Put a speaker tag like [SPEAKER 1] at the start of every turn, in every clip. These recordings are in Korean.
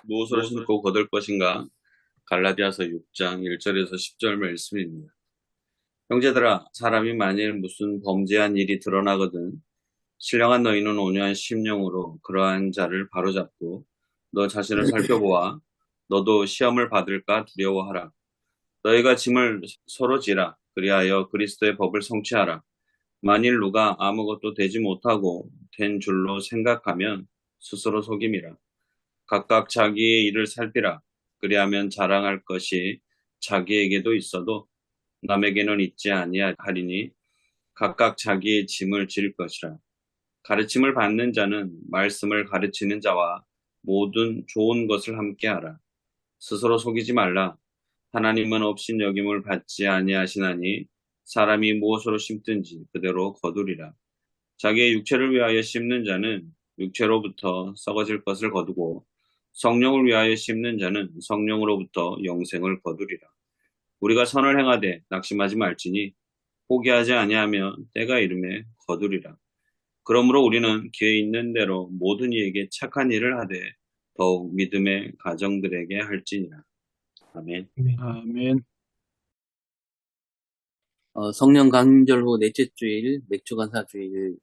[SPEAKER 1] 무엇으로 신고 거둘 것인가? 갈라디아서 6장 1절에서 10절 말씀입니다. 형제들아, 사람이 만일 무슨 범죄한 일이 드러나거든 신령한 너희는 온유한 심령으로 그러한 자를 바로잡고 너 자신을 살펴보아 너도 시험을 받을까 두려워하라. 너희가 짐을 서로 지라. 그리하여 그리스도의 법을 성취하라. 만일 누가 아무것도 되지 못하고 된 줄로 생각하면 스스로 속임이라. 각각 자기의 일을 살피라. 그리하면 자랑할 것이 자기에게도 있어도 남에게는 있지 아니하리니 각각 자기의 짐을 질 것이라. 가르침을 받는 자는 말씀을 가르치는 자와 모든 좋은 것을 함께하라. 스스로 속이지 말라. 하나님은 업신여김을 받지 아니하시나니 사람이 무엇으로 심든지 그대로 거두리라. 자기의 육체를 위하여 심는 자는 육체로부터 썩어질 것을 거두고 성령을 위하여 심는 자는 성령으로부터 영생을 거두리라. 우리가 선을 행하되 낙심하지 말지니 포기하지 아니하면 때가 이름에 거두리라. 그러므로 우리는 기회 있는 대로 모든 이에게 착한 일을 하되 더욱 믿음의 가정들에게 할지니라. 아멘.
[SPEAKER 2] 아멘.
[SPEAKER 3] 성령 강림절 후 넷째 주일, 맥주간사주일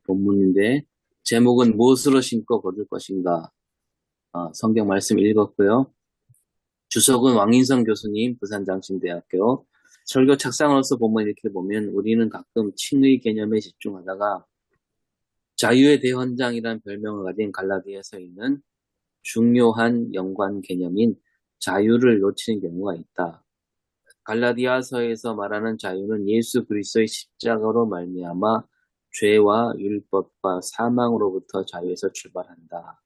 [SPEAKER 3] 본문인데 제목은 무엇으로 신고 거둘 것인가? 성경 말씀 읽었고요. 주석은 왕인성 교수님, 부산장신대학교. 설교 착상으로서 보면 이렇게 보면 우리는 가끔 칭의 개념에 집중하다가 자유의 대헌장이라는 별명을 가진 갈라디아서에 있는 중요한 연관 개념인 자유를 놓치는 경우가 있다. 갈라디아서에서 말하는 자유는 예수 그리스도의 십자가로 말미암아 죄와 율법과 사망으로부터 자유에서 출발한다.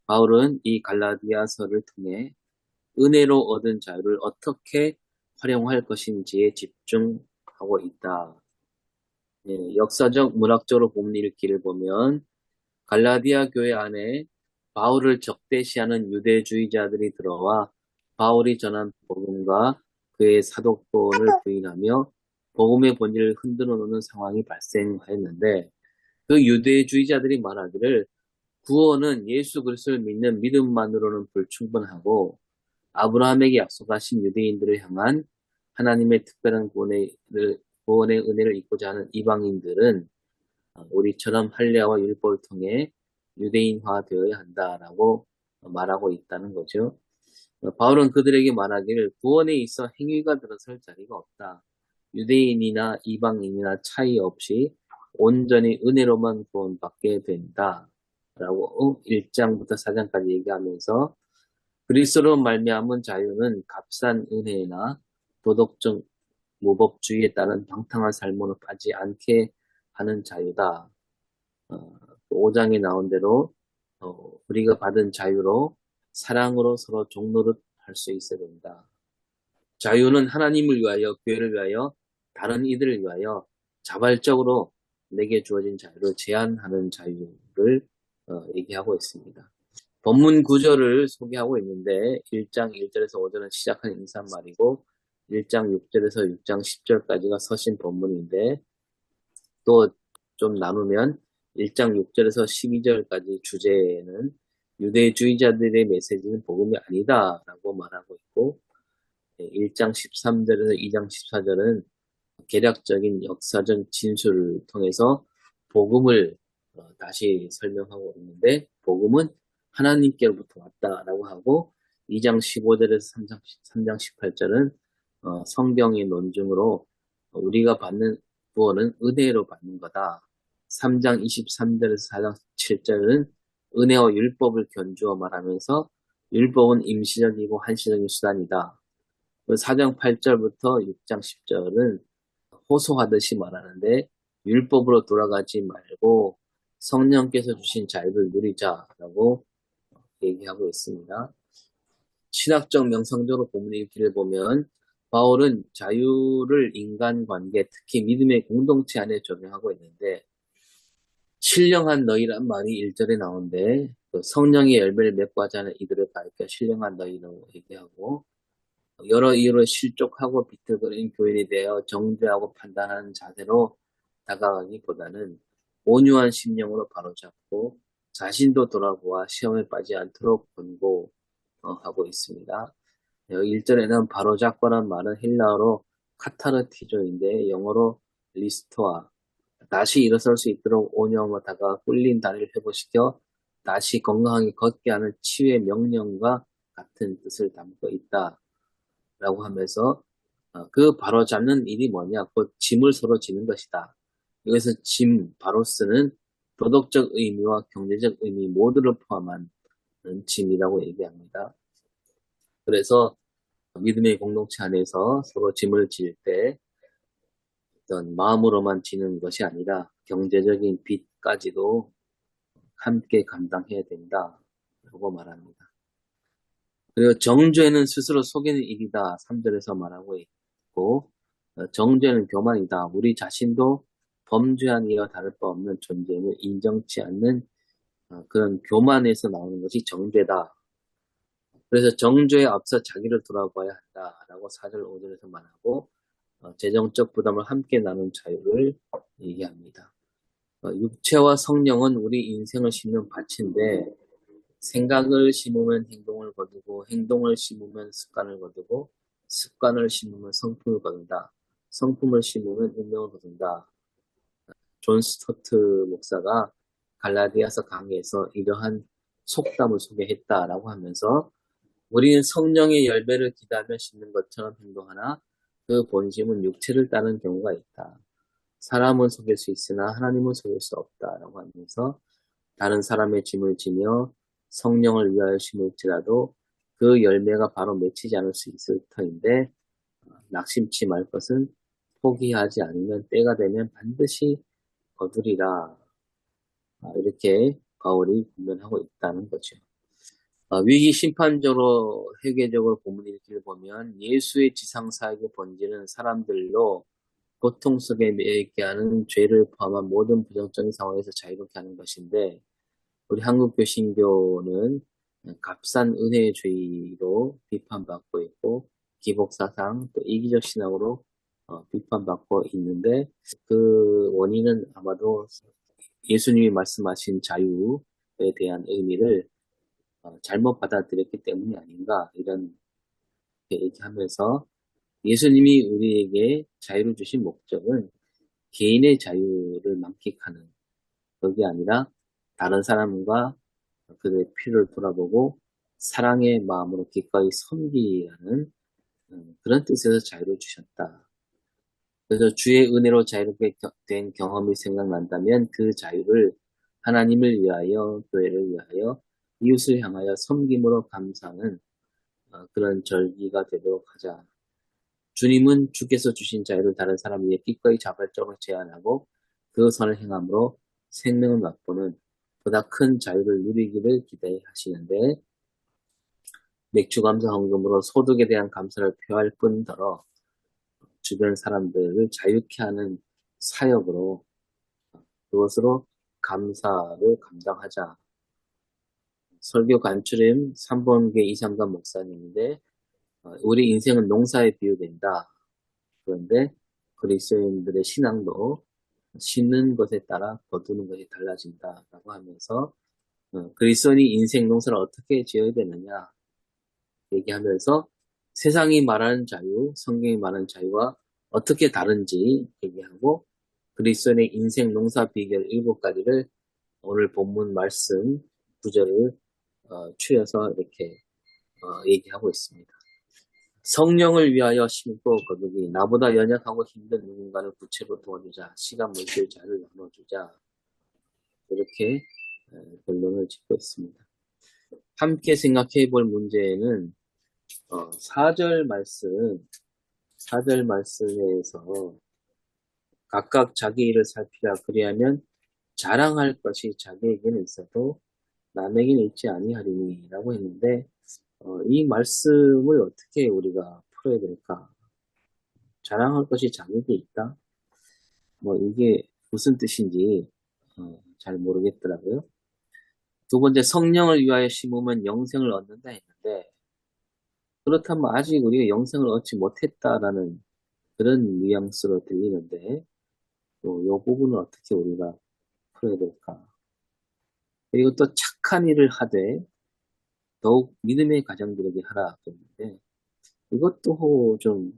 [SPEAKER 3] 바울은 이 갈라디아서를 통해 은혜로 얻은 자유를 어떻게 활용할 것인지에 집중하고 있다. 역사적 문학적으로 본문 읽기를 보면 갈라디아 교회 안에 바울을 적대시하는 유대주의자들이 들어와 바울이 전한 복음과 그의 사도권을 부인하며 복음의 본질을 흔들어 놓는 상황이 발생하였는데 그 유대주의자들이 말하기를 구원은 예수 그리스도를 믿는 믿음만으로는 불충분하고 아브라함에게 약속하신 유대인들을 향한 하나님의 특별한 구원의 은혜를 잊고자 하는 이방인들은 우리처럼 할례와 율법을 통해 유대인화 되어야 한다라고 말하고 있다는 거죠. 바울은 그들에게 말하기를 구원에 있어 행위가 들어설 자리가 없다. 유대인이나 이방인이나 차이 없이 온전히 은혜로만 구원받게 된다. 라고 1장부터 4장까지 얘기하면서 그리스도로 말미암은 자유는 값싼 은혜나 도덕적 무법주의에 따른 방탕한 삶으로 가지 않게 하는 자유다. 5장에 나온 대로 우리가 받은 자유로 사랑으로 서로 종노릇 할 수 있어야 된다. 자유는 하나님을 위하여, 교회를 위하여, 다른 이들을 위하여 자발적으로 내게 주어진 자유를 제한하는 자유를 얘기하고 있습니다. 본문 구절을 소개하고 있는데 1장 1절에서 5절은 시작한 인사말이고 1장 6절에서 6장 10절까지가 서신 본문인데 또 좀 나누면 1장 6절에서 12절까지 주제는 유대주의자들의 메시지는 복음이 아니다라고 말하고 있고 1장 13절에서 2장 14절은 개략적인 역사적 진술을 통해서 복음을 다시 설명하고 있는데 복음은 하나님께로부터 왔다라고 하고 2장 15절에서 3장 18절은 성경의 논증으로 우리가 받는 구원은 은혜로 받는 거다. 3장 23절에서 4장 7절은 은혜와 율법을 견주어 말하면서 율법은 임시적이고 한시적인 수단이다. 4장 8절부터 6장 10절은 호소하듯이 말하는데 율법으로 돌아가지 말고 성령께서 주신 자유를 누리자라고 얘기하고 있습니다. 신학적 명상적으로 본문 읽기를 보면 바울은 자유를 인간관계, 특히 믿음의 공동체 안에 적용하고 있는데 신령한 너희란 말이 1절에 나오는데 성령의 열매를 맺고 하지 않은 이들을 가리켜 신령한 너희라고 얘기하고 여러 이유로 실족하고 비틀거리는 교인이 되어 정죄하고 판단하는 자세로 다가가기보다는 온유한 심령으로 바로잡고 자신도 돌아보아 시험에 빠지지 않도록 권고하고 있습니다. 1절에는 바로잡고란 말은 헬라어로 카타르티조인데 영어로 리스토아, 다시 일어설 수 있도록 온유하다가 꿀린 다리를 회복시켜 다시 건강하게 걷게 하는 치유의 명령과 같은 뜻을 담고 있다라고 하면서 그 바로잡는 일이 뭐냐? 곧 짐을 서로 지는 것이다. 여기서 짐, 바로스는 도덕적 의미와 경제적 의미 모두를 포함한 짐이라고 얘기합니다. 그래서 믿음의 공동체 안에서 서로 짐을 질 때 어떤 마음으로만 지는 것이 아니라 경제적인 빚까지도 함께 감당해야 된다라고 말합니다. 그리고 정죄는 스스로 속이는 일이다. 3절에서 말하고 있고 정죄는 교만이다. 우리 자신도 범죄한 이와 다를 바 없는 존재임을 인정치 않는 그런 교만에서 나오는 것이 정죄다. 그래서 정죄에 앞서 자기를 돌아봐야 한다라고 4절 5절에서 말하고 재정적 부담을 함께 나눈 자유를 얘기합니다. 육체와 성령은 우리 인생을 심는 밭인데 생각을 심으면 행동을 거두고 행동을 심으면 습관을 거두고 습관을 심으면 성품을 거둔다. 성품을 심으면 운명을 거둔다. 존 스토트 목사가 갈라디아서 강의에서 이러한 속담을 소개했다라고 하면서 우리는 성령의 열매를 기다며 심는 것처럼 행동하나 그 본심은 육체를 따르는 경우가 있다. 사람은 속일 수 있으나 하나님은 속일 수 없다라고 하면서 다른 사람의 짐을 지며 성령을 위하여 심을지라도 그 열매가 바로 맺히지 않을 수 있을 터인데 낙심치 말 것은 포기하지 않으면 때가 되면 반드시 거두리라. 이렇게 바울이 분명하고 있다는 거죠. 위기 심판적으로 회개적으로 본문 읽기를 보면 예수의 지상사역의 본질은 사람들로 고통 속에 매게 하는 죄를 포함한 모든 부정적인 상황에서 자유롭게 하는 것인데 우리 한국교신교는 값싼 은혜주의로 비판받고 있고 기복사상 또 이기적 신앙으로 비판받고 있는데 그 원인은 아마도 예수님이 말씀하신 자유에 대한 의미를 잘못 받아들였기 때문이 아닌가 이런 얘기하면서 예수님이 우리에게 자유를 주신 목적은 개인의 자유를 만끽하는 것이 아니라 다른 사람과 그들의 필요를 돌아보고 사랑의 마음으로 기꺼이 섬기라는 그런 뜻에서 자유를 주셨다. 그래서 주의 은혜로 자유롭게 된 경험이 생각난다면 그 자유를 하나님을 위하여, 교회를 위하여, 이웃을 향하여 섬김으로 감사하는 그런 절기가 되도록 하자. 주님은 주께서 주신 자유를 다른 사람 위에 기꺼이 자발적으로 제한하고 그 선을 행함으로 생명을 맛보는 보다 큰 자유를 누리기를 기대하시는데 맥주 감사 헌금으로 소득에 대한 감사를 표할 뿐더러 주변 사람들을 자유케 하는 사역으로 그것으로 감사를 감당하자. 설교 간추림 3번계 이상관 목사님인데 우리 인생은 농사에 비유된다. 그런데 그리스도인들의 신앙도 심는 것에 따라 거두는 것이 달라진다라고 하면서 그리스도인이 인생 농사를 어떻게 지어야 되느냐 얘기하면서 세상이 말하는 자유, 성경이 말하는 자유와 어떻게 다른지 얘기하고 그리스도인의 인생 농사 비결 7가지를 오늘 본문 말씀 구절을 추려서 이렇게 얘기하고 있습니다. 성령을 위하여 심고 거두기 나보다 연약하고 힘든 누군가를 구체로 도와주자 시간 물질 자를 나눠주자 이렇게 결론을 짓고 있습니다. 함께 생각해 볼 문제는 4절 말씀에서 각각 자기 일을 살피라 그리하면 자랑할 것이 자기에게는 있어도 남에게는 있지 아니하리니 라고 했는데 이 말씀을 어떻게 우리가 풀어야 될까? 자랑할 것이 자기에게 있다? 이게 무슨 뜻인지 잘 모르겠더라고요. 두 번째, 성령을 위하여 심으면 영생을 얻는다 했는데 그렇다면 아직 우리가 영생을 얻지 못했다라는 그런 뉘앙스로 들리는데 또 이 부분은 어떻게 우리가 풀어야 될까? 그리고 또 착한 일을 하되 더욱 믿음의 가정들에게 하라 그랬는데 이것도 좀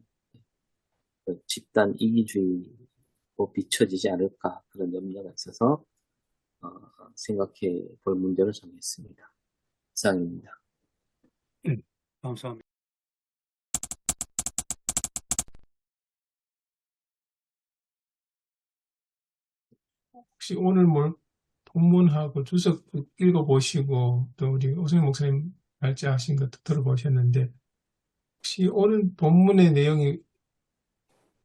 [SPEAKER 3] 집단 이기주의로 비춰지지 않을까 그런 염려가 있어서 어, 생각해 볼 문제를 정했습니다. 이상입니다.
[SPEAKER 2] 네, 감사합니다.
[SPEAKER 4] 혹시 오늘 뭘 본문하고 주석 읽어보시고 또 우리 오승희 목사님 발제하신 것도 들어보셨는데 혹시 오늘 본문의 내용이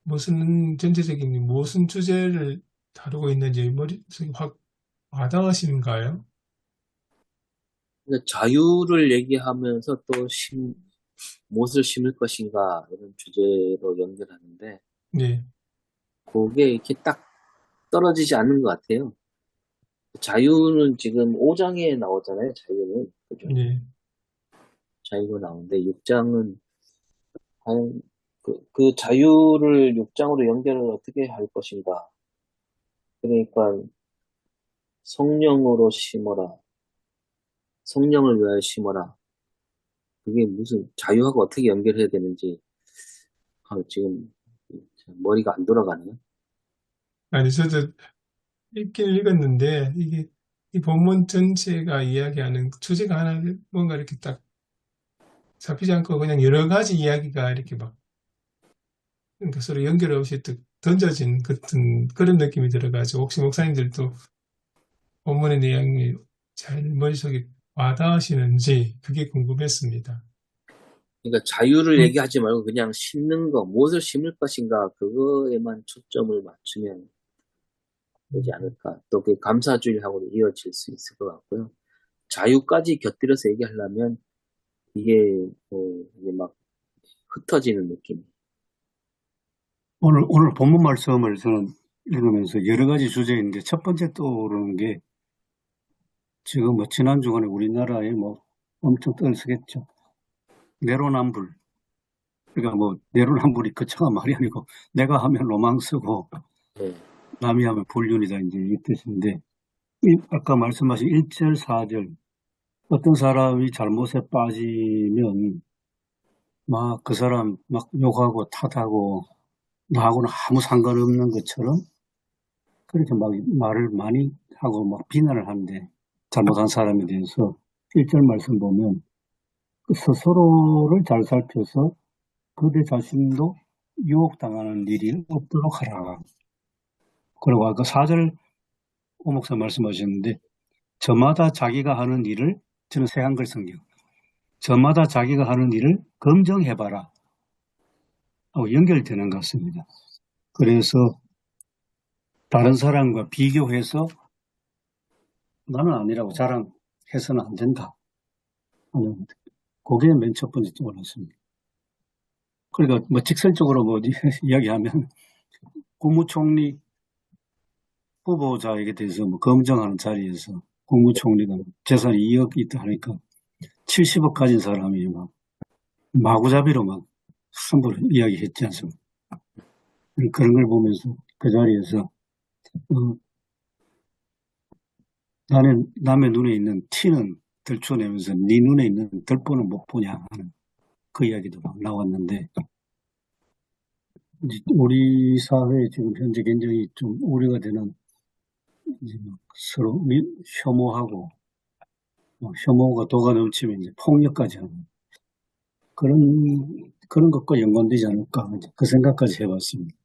[SPEAKER 4] 무슨 전체적인 무슨 주제를 다루고 있는지 머릿속에 확 와닿으시는가요?
[SPEAKER 3] 그러니까 자유를 얘기하면서 또 무엇을 심을 것인가 이런 주제로 연결하는데
[SPEAKER 4] 네,
[SPEAKER 3] 그게 이렇게 딱 떨어지지 않는 것 같아요. 자유는 지금 5장에 나오잖아요. 자유는 그죠?
[SPEAKER 4] 네,
[SPEAKER 3] 자유가 나오는데 6장은 과연 그 자유를 6장으로 연결을 어떻게 할 것인가? 그러니까 성령으로 심어라. 성령을 위하여 심어라. 그게 무슨 자유하고 어떻게 연결해야 되는지 지금 머리가 안 돌아가네요.
[SPEAKER 4] 아니 저도 읽긴 읽었는데 이게 이 본문 전체가 이야기하는 주제가 하나 뭔가 이렇게 딱 잡히지 않고 그냥 여러 가지 이야기가 이렇게 막 그러니까 서로 연결 없이 또 던져진 같은 그런 느낌이 들어가지고 혹시 목사님들도 본문의 내용이 잘 머릿속에 와닿으시는지 그게 궁금했습니다.
[SPEAKER 3] 그러니까 자유를 얘기하지 말고 그냥 심는 거, 무엇을 심을 것인가 그거에만 초점을 맞추면 되지 않을까. 또 그 감사주일하고도 이어질 수 있을 것 같고요. 자유까지 곁들여서 얘기하려면 이게 이게 막 흩어지는 느낌.
[SPEAKER 2] 오늘 본문 말씀을 저는 읽으면서 여러 가지 주제인데 첫 번째 떠오르는 게 지금 뭐 지난 주간에 우리나라에 뭐 엄청 떠들썩했죠. 내로남불. 그러니까 뭐 내로남불이 거창한 말이 아니고 내가 하면 로망스고
[SPEAKER 3] 네.
[SPEAKER 2] 남이 하면 불륜이다 이제 이 뜻인데 아까 말씀하신 1절 4절 어떤 사람이 잘못에 빠지면 막 그 사람 막 욕하고 탓하고 나하고는 아무 상관없는 것처럼 그렇게 막 말을 많이 하고 막 비난을 하는데 잘못한 사람에 대해서 1절 말씀 보면 그 스스로를 잘 살펴서 그대 자신도 유혹당하는 일이 없도록 하라. 그리고 아까 4절 오 목사 말씀하셨는데 저마다 자기가 하는 일을 저는 새한글 성경 저마다 자기가 하는 일을 검증해봐라 하고 연결되는 것 같습니다. 그래서 다른 사람과 비교해서 나는 아니라고 자랑해서는 안 된다 하는 그게 맨 첫 번째 떠올랐습니다. 그러니까 뭐 직설적으로 뭐 이야기하면 국무총리 후보자에게 대해서 뭐 검증하는 자리에서 국무총리가 재산이 2억 있다 하니까 70억 가진 사람이 막 마구잡이로 막 함부로 이야기했지 않습니까? 그런 걸 보면서 그 자리에서 나는 남의 눈에 있는 티는 들춰내면서 네 눈에 있는 들보는 못 보냐 하는 그 이야기도 막 나왔는데 우리 사회에 지금 현재 굉장히 좀 우려가 되는 이제 막 서로 혐오하고 혐오가 도가 넘치면 이제 폭력까지 하는 그런 것과 연관되지 않을까 그 생각까지 해봤습니다.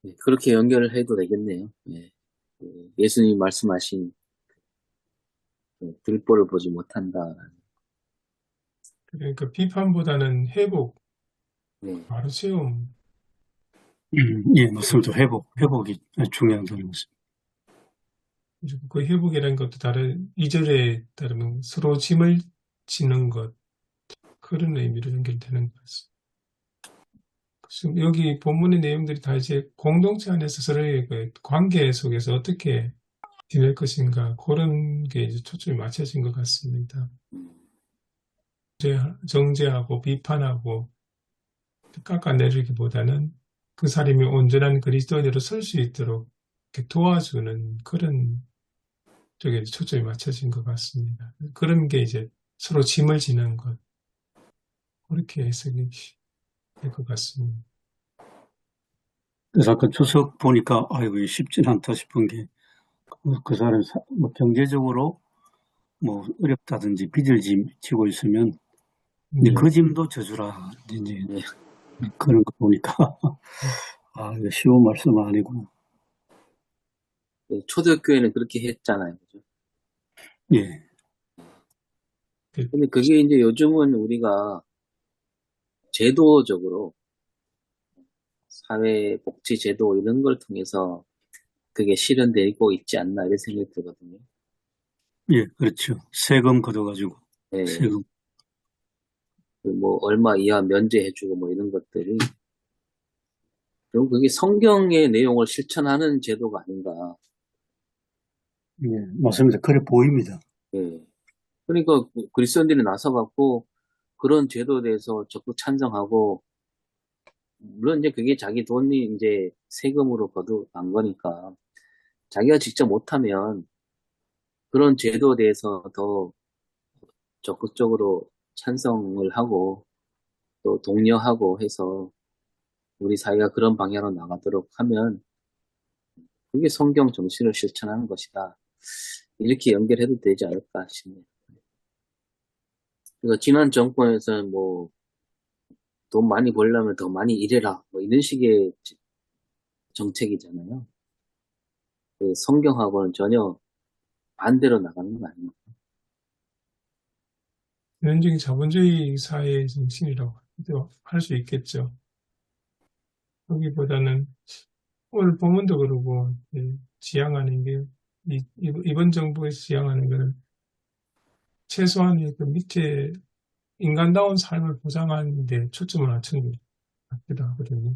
[SPEAKER 3] 네, 그렇게 연결을 해도 되겠네요. 네. 예수님이 말씀하신 들보를 보지 못한다.
[SPEAKER 4] 그러니까 비판보다는 회복,
[SPEAKER 3] 네.
[SPEAKER 4] 바로 세움.
[SPEAKER 2] 예, 맞습니다. 회복이 중요한 단어입니다.
[SPEAKER 4] 그리고 그 회복이라는 것도 다른 이절에 따르면 서로 짐을 지는 것 그런 의미로 연결되는 것 같습니다. 그래서 여기 본문의 내용들이 다 이제 공동체 안에서 서로의 그 관계 속에서 어떻게 지낼 것인가 그런 게 이제 초점이 맞춰진 것 같습니다. 정죄하고 비판하고 깎아내리기보다는 그 사람이 온전한 그리스도인으로 설 수 있도록 이렇게 도와주는 그런 쪽에 초점이 맞춰진 것 같습니다. 그런 게 이제 서로 짐을 지는 것, 그렇게 해석이 될 것 같습니다.
[SPEAKER 2] 그래서 아까 추석 보니까 아이고 쉽진 않다 싶은 게 그 사람이 뭐 경제적으로 뭐 어렵다든지 빚을 지고 있으면 이제
[SPEAKER 4] 네.
[SPEAKER 2] 그 짐도 져주라 이제
[SPEAKER 3] 네.
[SPEAKER 2] 그런 거 보니까 아 이거 쉬운 말씀 아니고
[SPEAKER 3] 초대교회는 그렇게 했잖아요. 그죠?
[SPEAKER 2] 예
[SPEAKER 3] 근데 그게 이제 요즘은 우리가 제도적으로 사회복지제도 이런 걸 통해서 그게 실현되고 있지 않나 이런 생각이 들거든요.
[SPEAKER 2] 예, 그렇죠. 세금 걷어가지고
[SPEAKER 3] 네.
[SPEAKER 2] 세금
[SPEAKER 3] 뭐 얼마 이하 면제해주고 뭐 이런 것들이 결국 그게 성경의 내용을 실천하는 제도가 아닌가.
[SPEAKER 2] 예 맞습니다. 그래 보입니다.
[SPEAKER 3] 예. 그러니까 그리스도인들이 나서갖고 그런 제도에 대해서 적극 찬성하고 물론 이제 그게 자기 돈이 이제 세금으로 거두난 거니까 자기가 직접 못하면 그런 제도에 대해서 더 적극적으로 찬성을 하고 또 독려하고 해서 우리 사회가 그런 방향으로 나가도록 하면 그게 성경 정신을 실천하는 것이다. 이렇게 연결해도 되지 않을까 싶네요. 그러니까 지난 정권에서는 뭐 돈 많이 벌려면 더 많이 일해라 뭐 이런 식의 정책이잖아요. 그 성경하고는 전혀 반대로 나가는 거 아닙니까?
[SPEAKER 4] 전형적인 자본주의 사회의 정신이라고 할 수 있겠죠. 거기보다는 오늘 본문도 그러고 지향하는 게 이번 정부에서 지향하는 것은 최소한의 그 밑에 인간다운 삶을 보장하는 데 초점을 맞추는 것 같기도 하거든요.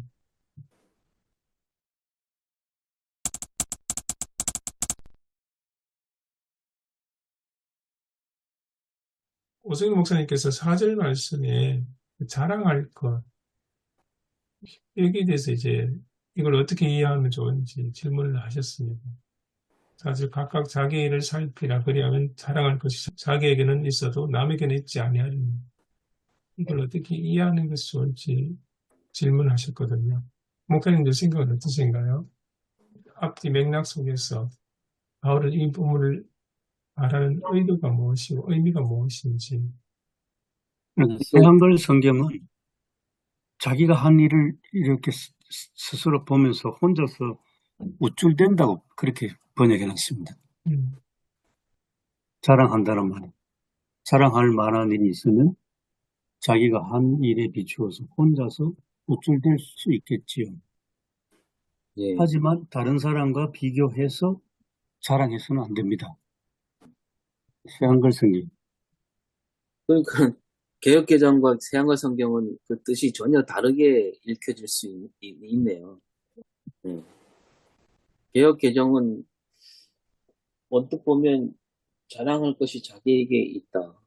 [SPEAKER 4] 오승일 목사님께서 4절 말씀에 자랑할 것, 여기에 대해서 이제 이걸 어떻게 이해하면 좋은지 질문을 하셨습니다. 사실 각각 자기 일을 살피라 그리하면 자랑할 것이 자기에게는 있어도 남에게는 있지 아니하리니 이걸 어떻게 이해하는 것이 좋을지 질문하셨거든요. 목사님들 생각은 어떠신가요? 앞뒤 맥락 속에서 바울은 이 부분을 말하는 의도가 무엇이고 의미가 무엇인지.
[SPEAKER 2] 한글 성경은 자기가 한 일을 이렇게 스스로 보면서 혼자서 우쭐댄다고 그렇게 번역해 놨습니다. 자랑한다는 말. 자랑할 만한 일이 있으면 자기가 한 일에 비추어서 혼자서 우쭐댈 수 있겠지요.
[SPEAKER 3] 예.
[SPEAKER 2] 하지만 다른 사람과 비교해서 자랑해서는 안 됩니다. 한글 성경.
[SPEAKER 3] 그러니까 개혁개정과 새한글 성경은 그 뜻이 전혀 다르게 읽혀질 수 있네요. 네. 개혁개정은 언뜻 보면 자랑할 것이 자기에게 있다.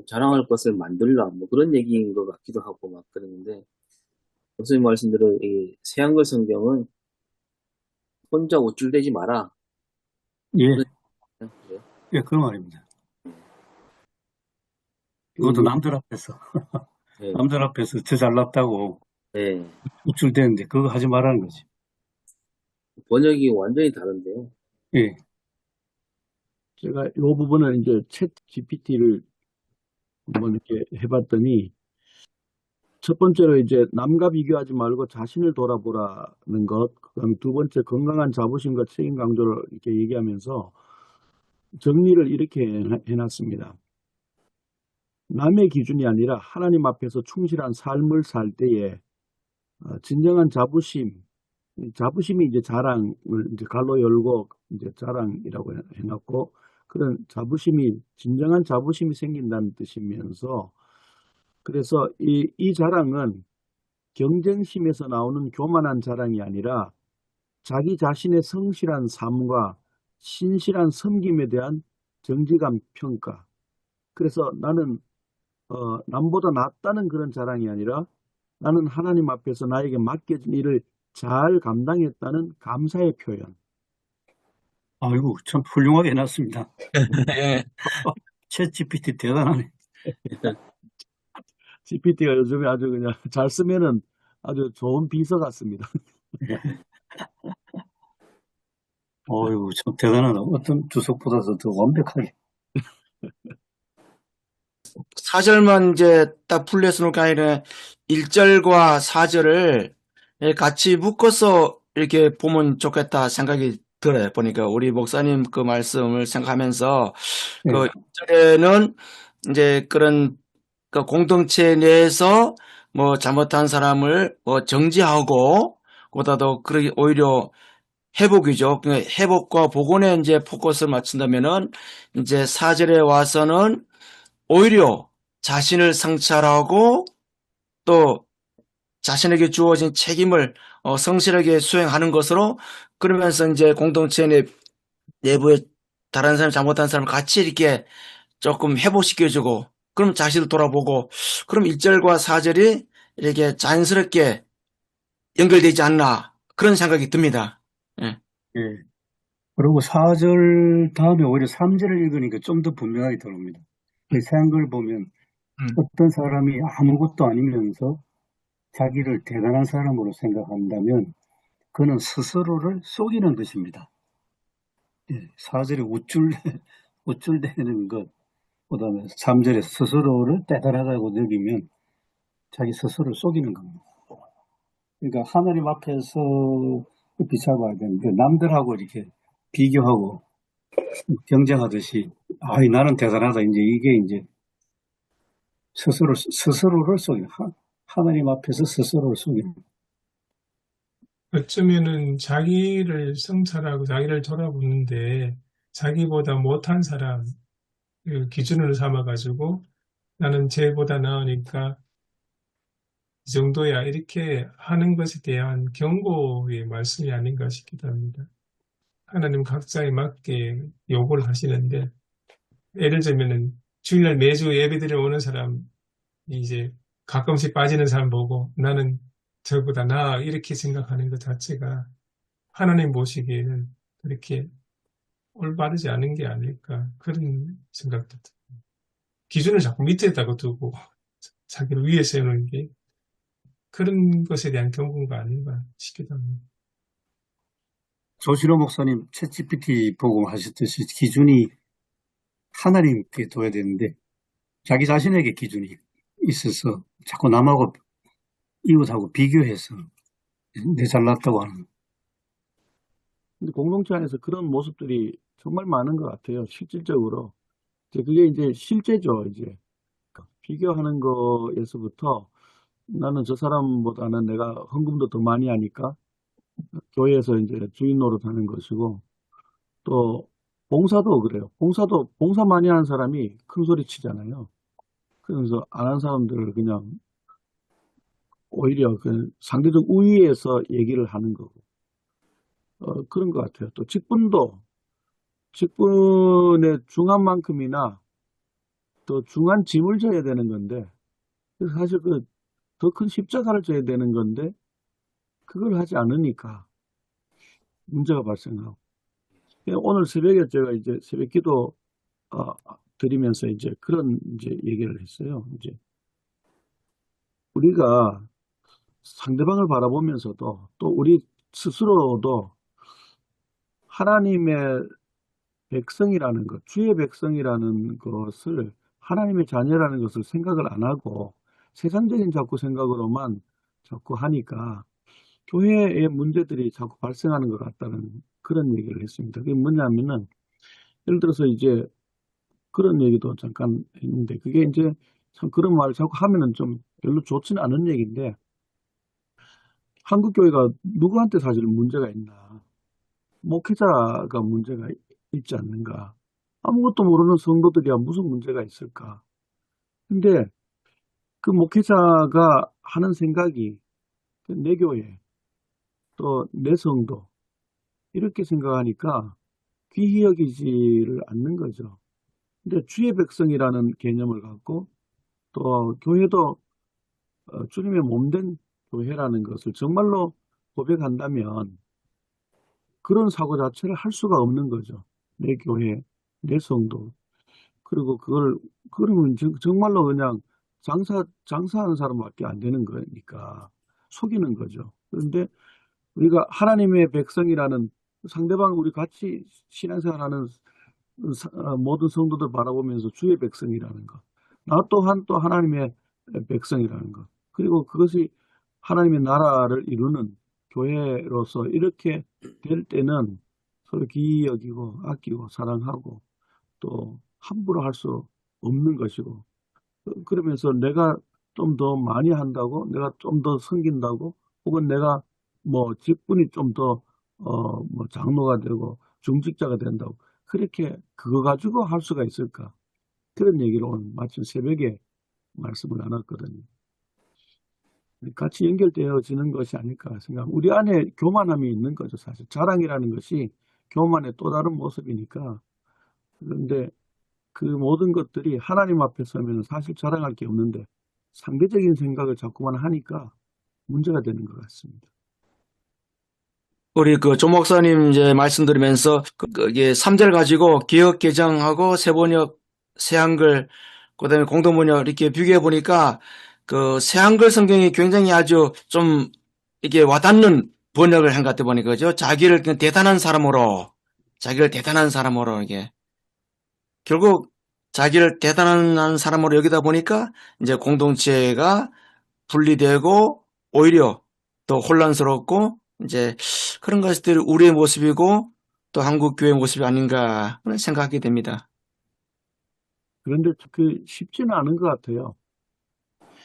[SPEAKER 3] 자랑할 것을 만들라. 뭐 그런 얘기인 것 같기도 하고 막 그러는데 교수님 말씀대로 이 새한글 성경은 혼자 우쭐대지 마라.
[SPEAKER 2] 예,
[SPEAKER 3] 그래요?
[SPEAKER 2] 예, 그 말입니다. 그것도 남들 앞에서,
[SPEAKER 3] 네.
[SPEAKER 2] 남들 앞에서 저 잘났다고
[SPEAKER 3] 네.
[SPEAKER 2] 우쭐대는데 그거 하지 말라는 거지.
[SPEAKER 3] 번역이 완전히 다른데요.
[SPEAKER 2] 예,
[SPEAKER 5] 제가 이 부분은 이제 챗 GPT를 한번 이렇게 해봤더니 첫 번째로 이제 남과 비교하지 말고 자신을 돌아보라는 것, 그다음에 두 번째 건강한 자부심과 책임 강조를 이렇게 얘기하면서 정리를 이렇게 해놨습니다. 남의 기준이 아니라 하나님 앞에서 충실한 삶을 살 때에 진정한 자부심이 이제 자랑을 이제 갈로 열고 이제 자랑이라고 해놨고 그런 자부심이 진정한 자부심이 생긴다는 뜻이면서 그래서 이 자랑은 경쟁심에서 나오는 교만한 자랑이 아니라 자기 자신의 성실한 삶과 신실한 섬김에 대한 정직한 평가. 그래서 나는 남보다 낫다는 그런 자랑이 아니라 나는 하나님 앞에서 나에게 맡겨진 일을 잘 감당했다는 감사의 표현.
[SPEAKER 2] 아이고, 참 훌륭하게 해놨습니다.
[SPEAKER 3] 예.
[SPEAKER 2] 챗 GPT 대단하네.
[SPEAKER 5] GPT가 요즘에 아주 그냥 잘 쓰면은 아주 좋은 비서 같습니다.
[SPEAKER 2] 어이구, 참 대단하다. 어떤 주석보다도 더 완벽하게.
[SPEAKER 6] 사절만 이제 딱 분리해서 놓을 게 아니라 1절과 4절을 같이 묶어서 이렇게 보면 좋겠다 생각이 들어요. 보니까 우리 목사님 그 말씀을 생각하면서
[SPEAKER 2] 예,
[SPEAKER 6] 그 1절에는 이제 그런 그 공동체 내에서 뭐 잘못한 사람을 뭐 정지하고 보다도 그러기 오히려 회복이죠. 그 회복과 복원에 이제 포커스를 맞춘다면은 이제 4절에 와서는 오히려 자신을 성찰하고 또 자신에게 주어진 책임을 성실하게 수행하는 것으로 그러면서 이제 공동체 내부에 다른 사람 잘못한 사람을 같이 이렇게 조금 회복시켜주고 그럼 자신을 돌아보고 그럼 1절과 4절이 이렇게 자연스럽게 연결되지 않나 그런 생각이 듭니다. 예.
[SPEAKER 2] 예. 그리고 4절 다음에 오히려 3절을 읽으니까 좀 더 분명하게 들어옵니다. 세한 걸 보면 어떤 사람이 아무것도 아니면서 자기를 대단한 사람으로 생각한다면 그는 스스로를 속이는 것입니다. 예, 4절에 우쭐대는 것, 그 다음에 3절에 스스로를 대단하다고 느끼면 자기 스스로를 속이는 겁니다. 그러니까 하나님 앞에서 비춰봐야 되는데 남들하고 이렇게 비교하고 경쟁하듯이 나는 대단하다. 이제 이게 이제 스스로를 속이는 하나님 앞에서 스스로를 속이는.
[SPEAKER 4] 어쩌면은 자기를 성찰하고 자기를 돌아보는데 자기보다 못한 사람 그 기준으로 삼아가지고 나는 쟤보다 나으니까 이 정도야 이렇게 하는 것에 대한 경고의 말씀이 아닌가 싶기도 합니다. 하나님 각자에 맞게 요구를 하시는데 예를 들면은 주일날 매주 예배드려 오는 사람이 이제 가끔씩 빠지는 사람 보고 나는 저보다 나아 이렇게 생각하는 것 자체가 하나님 보시기에는 그렇게 올바르지 않은 게 아닐까 그런 생각도 듭니다. 기준을 자꾸 밑에다가 두고 자기를 위에 세우는 게 그런 것에 대한 경고가 아닌가 싶기도 합니다.
[SPEAKER 2] 조신호 목사님 챗 GPT 보고 하셨듯이 기준이 하나님께 둬야 되는데 자기 자신에게 기준이 있어서 자꾸 남하고 이웃하고 비교해서 내 잘났다고 하는.
[SPEAKER 5] 근데 공동체 안에서 그런 모습들이 정말 많은 것 같아요. 실질적으로. 그게 이제 실제죠, 이제. 비교하는 거에서부터 나는 저 사람보다는 내가 헌금도 더 많이 하니까 교회에서 이제 주인 노릇하는 것이고 또 봉사도 그래요. 봉사 많이 하는 사람이 큰 소리 치잖아요. 그래서 안 한 사람들을 그냥 오히려 그 상대적 우위에서 얘기를 하는 거고 그런 것 같아요. 또 직분의 중함만큼이나 또 중한 짐을 져야 되는 건데 그래서 사실 그 더 큰 십자가를 져야 되는 건데 그걸 하지 않으니까 문제가 발생하고 오늘 새벽에 제가 이제 새벽 기도 드리면서 이제 그런 이제 얘기를 했어요. 이제 우리가 상대방을 바라보면서도 또 우리 스스로도 하나님의 백성이라는 것, 주의 백성이라는 것을 하나님의 자녀라는 것을 생각을 안 하고 세상적인 자꾸 생각으로만 자꾸 하니까 교회의 문제들이 자꾸 발생하는 것 같다는 그런 얘기를 했습니다. 그게 뭐냐면은 예를 들어서 이제 그런 얘기도 잠깐 했는데 그게 이제 참 그런 말을 자꾸 하면은 좀 별로 좋지는 않은 얘기인데 한국 교회가 누구한테 사실 문제가 있나? 목회자가 문제가 있지 않는가? 아무것도 모르는 성도들이야 무슨 문제가 있을까? 근데 그 목회자가 하는 생각이 내 교회 또 내 성도 이렇게 생각하니까 귀히 여기지를 않는 거죠. 근데 주의 백성이라는 개념을 갖고 또 교회도 주님의 몸된 교회라는 것을 정말로 고백한다면 그런 사고 자체를 할 수가 없는 거죠. 내 교회, 내 성도. 그리고 그러면 정말로 그냥 장사하는 사람밖에 안 되는 거니까 속이는 거죠. 그런데 우리가 하나님의 백성이라는 상대방 우리 같이 신앙생활하는 모든 성도들 바라보면서 주의 백성이라는 것. 나 또한 또 하나님의 백성이라는 것. 그리고 그것이 하나님의 나라를 이루는 교회로서 이렇게 될 때는 서로 기이 여기고 아끼고 사랑하고 또 함부로 할 수 없는 것이고 그러면서 내가 좀 더 많이 한다고 내가 좀 더 섬긴다고 혹은 내가 뭐 직분이 좀 더 뭐 장로가 되고 중직자가 된다고 그렇게 그거 가지고 할 수가 있을까? 그런 얘기를 오늘 마침 새벽에 말씀을 나눴거든요. 같이 연결되어지는 것이 아닐까 생각. 우리 안에 교만함이 있는 거죠, 사실. 자랑이라는 것이 교만의 또 다른 모습이니까. 그런데 그 모든 것들이 하나님 앞에 서면 사실 자랑할 게 없는데 상대적인 생각을 자꾸만 하니까 문제가 되는 것 같습니다.
[SPEAKER 6] 우리 조 목사님 이제 말씀드리면서 이게 3절 가지고 기역 개정하고 세번역 새한글 그다음에 공동번역 이렇게 비교해 보니까 그 새한글 성경이 굉장히 아주 좀 이게 와닿는 번역을 한 것 같아 보니까 그죠? 자기를 대단한 사람으로 이게 결국 자기를 대단한 사람으로 여기다 보니까 이제 공동체가 분리되고 오히려 더 혼란스럽고 이제 그런 것들이 우리의 모습이고 또 한국 교회의 모습이 아닌가 그런 생각하게 됩니다.
[SPEAKER 5] 그런데 그 쉽지는 않은 것 같아요.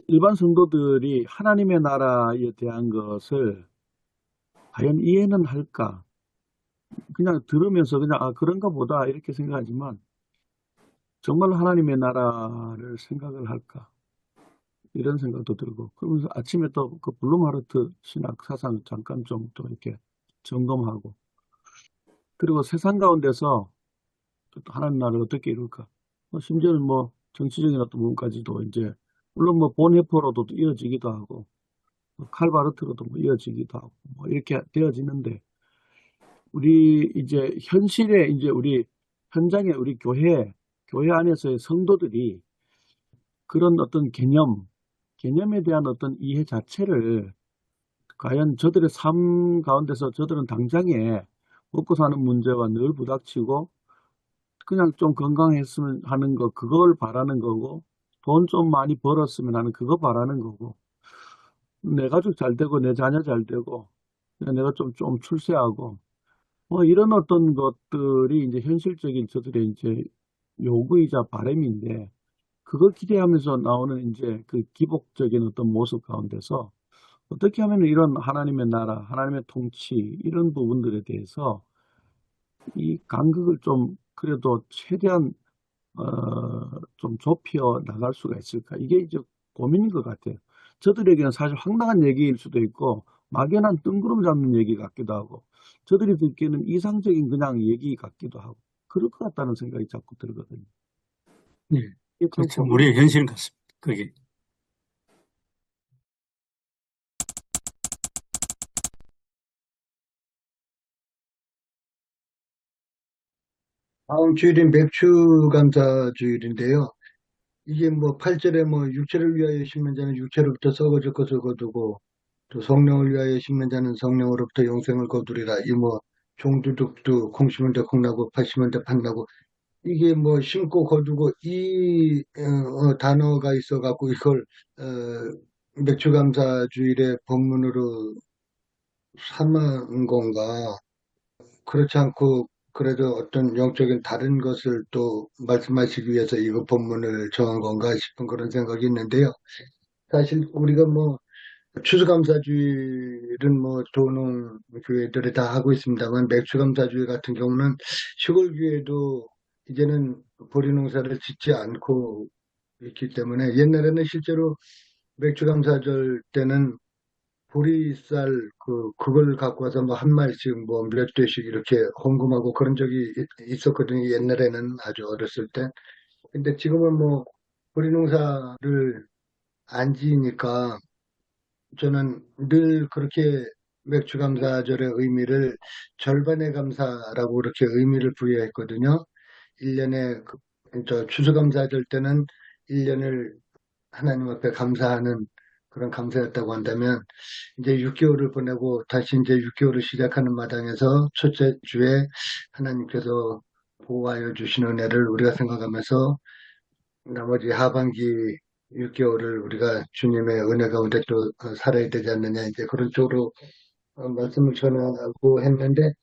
[SPEAKER 5] 일반 성도들이 하나님의 나라에 대한 것을 과연 이해는 할까? 그냥 들으면서 그냥 그런가 보다 이렇게 생각하지만 정말로 하나님의 나라를 생각을 할까? 이런 생각도 들고 그러면서 아침에 또 그 블룸하르트 신학 사상 잠깐 좀 또 이렇게 점검하고 그리고 세상 가운데서 또 하나님 나라를 어떻게 이룰까? 심지어는 뭐 정치적인 어떤 부분까지도 이제 물론 뭐 본해포로도 이어지기도 하고 칼바르트로도 뭐 이어지기도 하고 뭐 이렇게 되어지는데 우리 이제 현실에 이제 우리 현장에 우리 교회 안에서의 성도들이 그런 어떤 개념에 대한 어떤 이해 자체를 과연 저들의 삶 가운데서 저들은 당장에 먹고 사는 문제와 늘 부닥치고 그냥 좀 건강했으면 하는 거 그걸 바라는 거고 돈 좀 많이 벌었으면 하는 그거 바라는 거고 내 가족 잘 되고 내 자녀 잘 되고 내가 좀 출세하고 뭐 이런 어떤 것들이 이제 현실적인 저들의 이제 요구이자 바람인데 그걸 기대하면서 나오는 이제 그 기복적인 어떤 모습 가운데서 어떻게 하면 이런 하나님의 나라, 하나님의 통치 이런 부분들에 대해서 이 간극을 좀 그래도 최대한 좀 좁혀 나갈 수가 있을까? 이게 이제 고민인 것 같아요. 저들에게는 사실 황당한 얘기일 수도 있고 막연한 뜬구름 잡는 얘기 같기도 하고 저들이 듣기에는 이상적인 그냥 얘기 같기도 하고 그럴 것 같다는 생각이 자꾸 들거든요.
[SPEAKER 2] 예,
[SPEAKER 5] 이게 참
[SPEAKER 2] 참
[SPEAKER 5] 고민.
[SPEAKER 2] 우리의 현실 같습니다. 그게.
[SPEAKER 7] 다음 주일인 맥추감사 주일인데요. 이게 뭐 8절에 뭐 육체를 위하여 심는 자는 육체로부터 썩어질 것을 거두고 또 성령을 위하여 심는 자는 성령으로부터 영생을 거두리라. 이 뭐 종두둑도 콩 심은 데 콩나고 팥 심은 데 팥나고 이게 뭐 심고 거두고 이 단어가 있어갖고 이걸 맥추감사 주일의 본문으로 삼은 건가? 그렇지 않고 그래도 어떤 영적인 다른 것을 또 말씀하시기 위해서 이거 본문을 정한 건가 싶은 그런 생각이 있는데요. 사실 우리가 뭐 추수감사주일은 뭐 도농 교회들이 다 하고 있습니다만 맥추감사주일 같은 경우는 시골 교회도 이제는 보리 농사를 짓지 않고 있기 때문에 옛날에는 실제로 맥추감사절 때는 보리쌀 그걸 갖고 와서 뭐 한 마리씩 뭐 몇 대씩 이렇게 헌금하고 그런 적이 있었거든요. 옛날에는 아주 어렸을 때. 근데 지금은 뭐 보리 농사를 안 지으니까 저는 늘 그렇게 맥추감사절의 의미를 절반의 감사라고 그렇게 의미를 부여했거든요. 1년에 추수감사절 때는 1년을 하나님 앞에 감사하는 그런 감사였다고 한다면 이제 6개월을 보내고 다시 이제 6개월을 시작하는 마당에서 첫째 주에 하나님께서 보호하여 주신 은혜를 우리가 생각하면서 나머지 하반기 6개월을 우리가 주님의 은혜 가운데 또 살아야 되지 않느냐 이제 그런 쪽으로 말씀을 전하고 했는데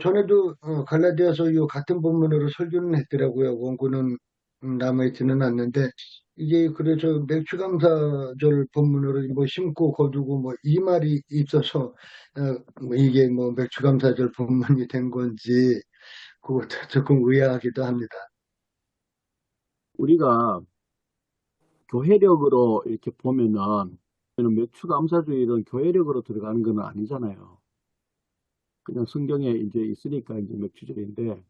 [SPEAKER 7] 전에도 갈라디아서 요 같은 본문으로 설교는 했더라고요. 원고는 남아있지는 않는데 이게 그래서 맥추감사절 본문으로 뭐 심고 거두고 뭐 이 말이 있어서 뭐 이게 뭐 맥추감사절 본문이 된 건지 그것도 조금 의아하기도 합니다.
[SPEAKER 5] 우리가 교회력으로 이렇게 보면은 맥추감사주일은 교회력으로 들어가는 건 아니잖아요. 그냥 성경에 이제 있으니까 이제 맥추절인데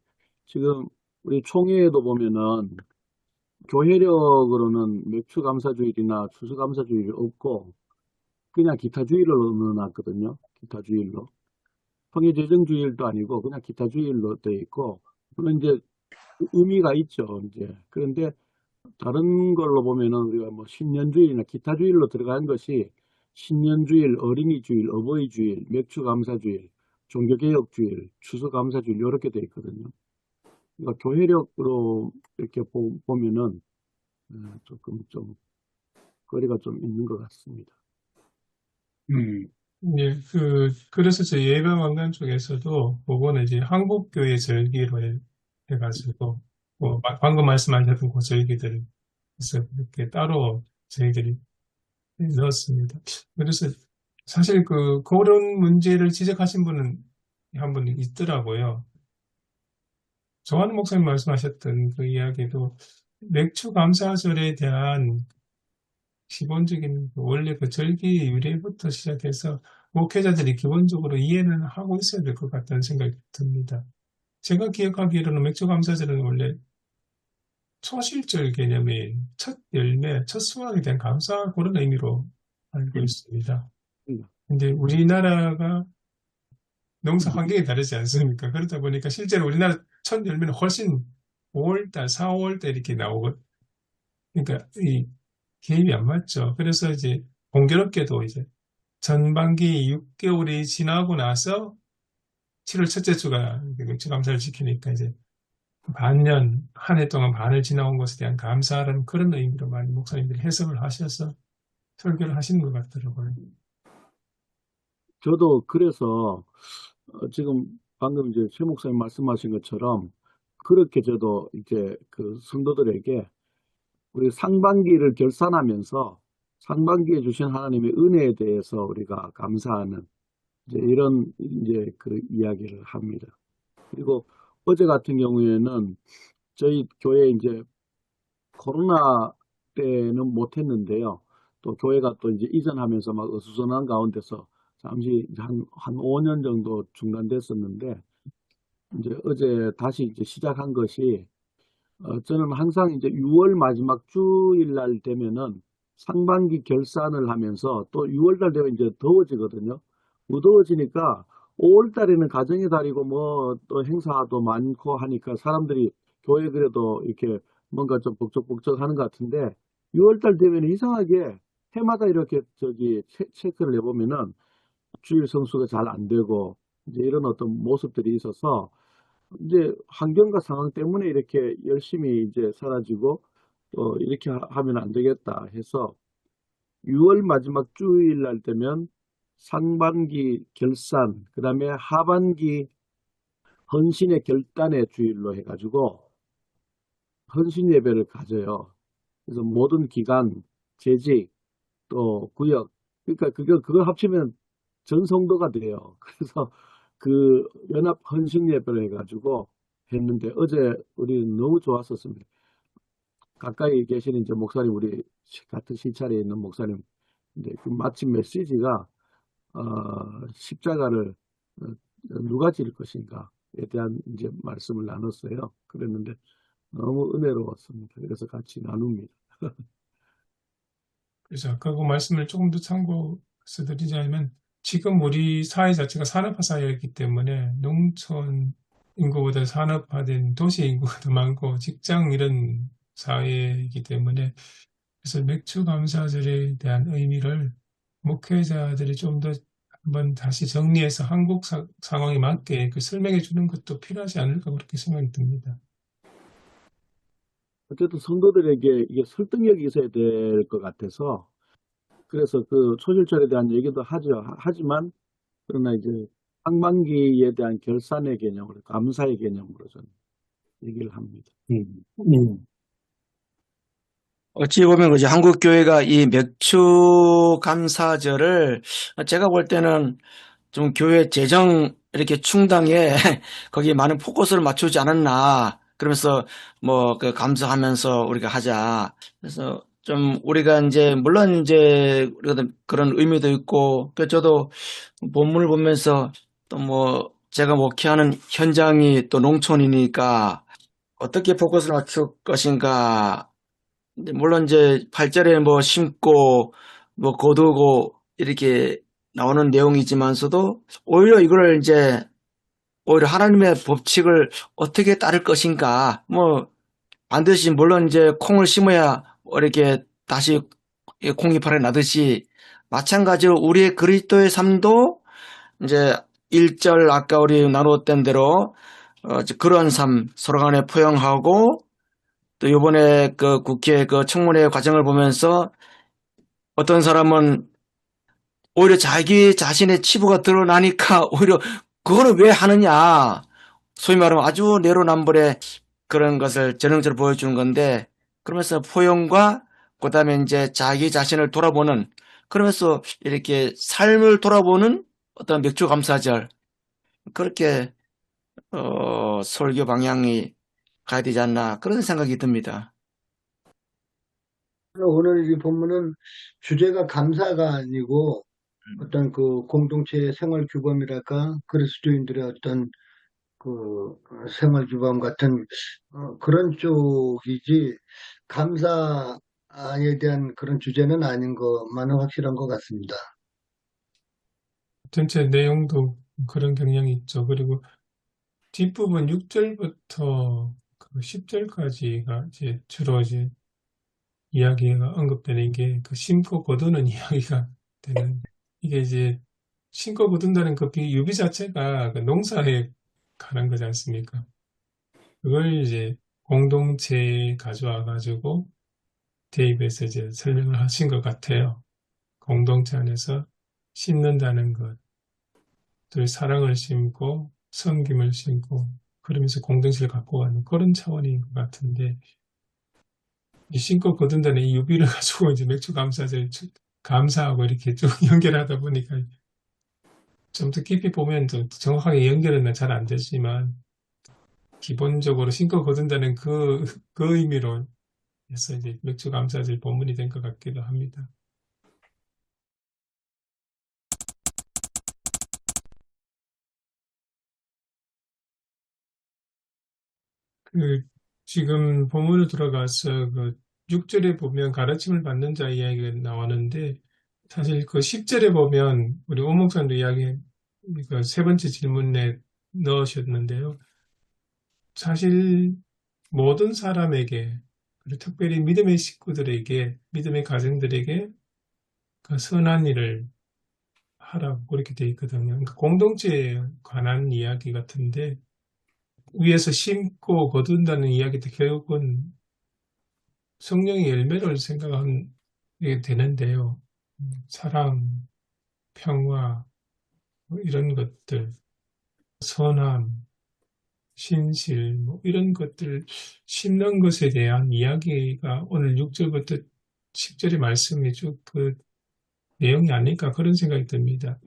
[SPEAKER 5] 지금 우리 총회에도 보면은 교회력으로는 맥추감사주일이나 추수감사주일이 없고 그냥 기타 주일로 넣어놨거든요. 기타 주일로. 통일재정주일도 아니고 그냥 기타 주일로 되어 있고 물론 이제 의미가 있죠. 이제 그런데 다른 걸로 보면은 우리가 뭐 신년주일이나 기타 주일로 들어간 것이 신년주일, 어린이주일, 어버이주일, 맥추감사주일, 종교개혁주일, 추수감사주일 이렇게 되어 있거든요. 그러니까 교회력으로 이렇게 보면은 조금 좀 거리가 좀 있는 것 같습니다.
[SPEAKER 4] 예, 그래서 저희 예배왕관 쪽에서도 그거는 이제 한국교회 절기로 해가지고, 뭐, 방금 말씀하셨던 그 절기들을 그래서 그렇게 따로 저희들이 넣었습니다. 그래서 사실 그런 문제를 지적하신 분은 한 분 있더라고요. 조한 목사님 말씀하셨던 그 이야기도 맥추감사절에 대한 기본적인 원래 그 절기 유래부터 시작해서 목회자들이 기본적으로 이해는 하고 있어야 될 것 같다는 생각이 듭니다. 제가 기억하기로는 맥주감사절은 원래 초실절 개념인 첫 열매, 첫 수확에 대한 감사 그런 의미로 알고 있습니다. 근데 우리나라가 농사 환경이 다르지 않습니까? 그러다 보니까 실제로 우리나라 첫 열매는 훨씬 5월달, 4, 5월달 이렇게 나오고, 그러니까 이 개입이 안 맞죠. 그래서 이제 공교롭게도 이제 전반기 6개월이 지나고 나서 7월 첫째 주가 맥주감사를 지키니까 이제 반년, 한 해 동안 반을 지나온 것에 대한 감사라는 그런 의미로 많이 목사님들이 해석을 하셔서 설교를 하시는 것 같더라고요.
[SPEAKER 5] 저도 그래서 지금 방금 이제 최 목사님 말씀하신 것처럼 그렇게 저도 이제 그 성도들에게 우리 상반기를 결산하면서 상반기에 주신 하나님의 은혜에 대해서 우리가 감사하는 이제 이런 이제 그 이야기를 합니다. 그리고 어제 같은 경우에는 저희 교회 이제 코로나 때는 못했는데요. 또 교회가 또 이제 이전하면서 막 어수선한 가운데서 잠시 한 5년 정도 중단됐었는데 이제 어제 다시 이제 시작한 것이 저는 항상 이제 6월 마지막 주일날 되면은 상반기 결산을 하면서 또 6월달 되면 이제 더워지거든요. 무더워지니까 5월달에는 가정의 달이고 뭐 또 행사도 많고 하니까 사람들이 교회 그래도 이렇게 뭔가 좀 복적복적 하는 것 같은데 6월달 되면 이상하게 해마다 이렇게 체크를 해보면은 주일 성수가 잘 안 되고 이제 이런 어떤 모습들이 있어서 이제 환경과 상황 때문에 이렇게 열심히 이제 사라지고 이렇게 하면 안 되겠다 해서 6월 마지막 주일 날 되면 상반기 결산, 그 다음에 하반기 헌신의 결단의 주일로 해가지고 헌신 예배를 가져요. 그래서 모든 기관, 재직, 또 구역, 그러니까 그걸 합치면 전 성도가 돼요. 그래서 그 연합 헌신 예배를 해가지고 했는데 어제 우리는 너무 좋았었습니다. 가까이 계시는 이제 목사님, 우리 같은 시찰에 있는 목사님, 이제 그 마침 메시지가 십자가를 누가 질 것인가에 대한 이제 말씀을 나눴어요. 그랬는데 너무 은혜로웠습니다. 그래서 같이 나눕니다.
[SPEAKER 4] 그래서 아까 그 말씀을 조금 더 참고해서 드리자면 지금 우리 사회 자체가 산업화 사회이기 때문에 농촌 인구보다 산업화된 도시 인구가 더 많고 직장 이런 사회이기 때문에 그래서 맥주 감사절에 대한 의미를 목회자들이 좀 더 한번 다시 정리해서 한국 상황에 맞게 그 설명해 주는 것도 필요하지 않을까 그렇게 생각이 듭니다.
[SPEAKER 5] 어쨌든 성도들에게 이게 설득력이 있어야 될 것 같아서 그래서 그 초실절에 대한 얘기도 하죠. 하지만 그러나 이제 상반기에 대한 결산의 개념으로 감사의 개념으로 저는 얘기를 합니다.
[SPEAKER 6] 어찌 보면 그죠. 한국 교회가 이 맥주 감사절을 제가 볼 때는 좀 교회 재정 이렇게 충당에 거기에 많은 포커스를 맞추지 않았나. 그러면서 뭐 그 감사하면서 우리가 하자. 그래서 좀 우리가 이제 물론 이제 우리가 그런 의미도 있고 또 저도 본문을 보면서 또 뭐 제가 목회하는 현장이 또 농촌이니까 어떻게 포커스를 맞출 것인가. 물론 이제 8절에 뭐 심고 뭐 거두고 이렇게 나오는 내용이지만서도 오히려 이걸 이제 오히려 하나님의 법칙을 어떻게 따를 것인가. 뭐 반드시 물론 이제 콩을 심어야 이렇게 다시 콩이 발에 나듯이 마찬가지로 우리의 그리스도의 삶도 이제 1절 아까 우리 나누었던 대로 그런 삶 서로 간에 포용하고 또 이번에 그 국회 그 청문회 과정을 보면서 어떤 사람은 오히려 자기 자신의 치부가 드러나니까 오히려 그거는 왜 하느냐. 소위 말하면 아주 내로남불의 그런 것을 전형적으로 보여주는 건데 그러면서 포용과 그다음에 이제 자기 자신을 돌아보는 그러면서 이렇게 삶을 돌아보는 어떤 맥주 감사절 그렇게 설교 방향이 가야 되지 않나 그런 생각이 듭니다.
[SPEAKER 7] 오늘 이 본문은 주제가 감사가 아니고 어떤 그 공동체의 생활 규범이랄까 그리스도인들의 어떤 그 생활 규범 같은 그런 쪽이지 감사에 대한 그런 주제는 아닌 것만은 확실한 것 같습니다.
[SPEAKER 4] 전체 내용도 그런 경향이 있죠. 그리고 뒷부분 6절부터 10절까지가 이제 주로 이제 이야기가 언급되는 게 그 심고 거두는 이야기가 되는 이게 이제 심고 거둔다는 그 유비 자체가 그 농사에 관한 거지 않습니까? 그걸 이제 공동체에 가져와 가지고 대입해서 이제 설명을 하신 것 같아요. 공동체 안에서 심는다는 것, 또 사랑을 심고 섬김을 심고 그러면서 공동체를 갖고 가는 그런 차원인 것 같은데 이 심고 거둔다는 이 유비를 가지고 이제 맥주 감사절 감사하고 이렇게 쭉 연결하다 보니까 좀 더 깊이 보면 좀 정확하게 연결은 잘 안 되지만 기본적으로 심고 거둔다는 그 의미로 해서 이제 맥주 감사절 본문이 된 것 같기도 합니다. 그 지금 본문으로 들어가서 그 6절에 보면 가르침을 받는 자 이야기가 나오는데 사실 그 10절에 보면 우리 오 목사님도 이야기 그 세 번째 질문에 넣으셨는데요. 사실 모든 사람에게 그리고 특별히 믿음의 식구들에게 믿음의 가정들에게 그 선한 일을 하라고 그렇게 되어 있거든요. 그러니까 공동체에 관한 이야기 같은데 위에서 심고 거둔다는 이야기도 결국은 성령의 열매를 생각하게 되는데요. 사랑, 평화, 뭐 이런 것들, 선함, 신실, 뭐 이런 것들 심는 것에 대한 이야기가 오늘 6절부터 10절의 말씀이 쭉 그 내용이 아닐까 그런 생각이 듭니다.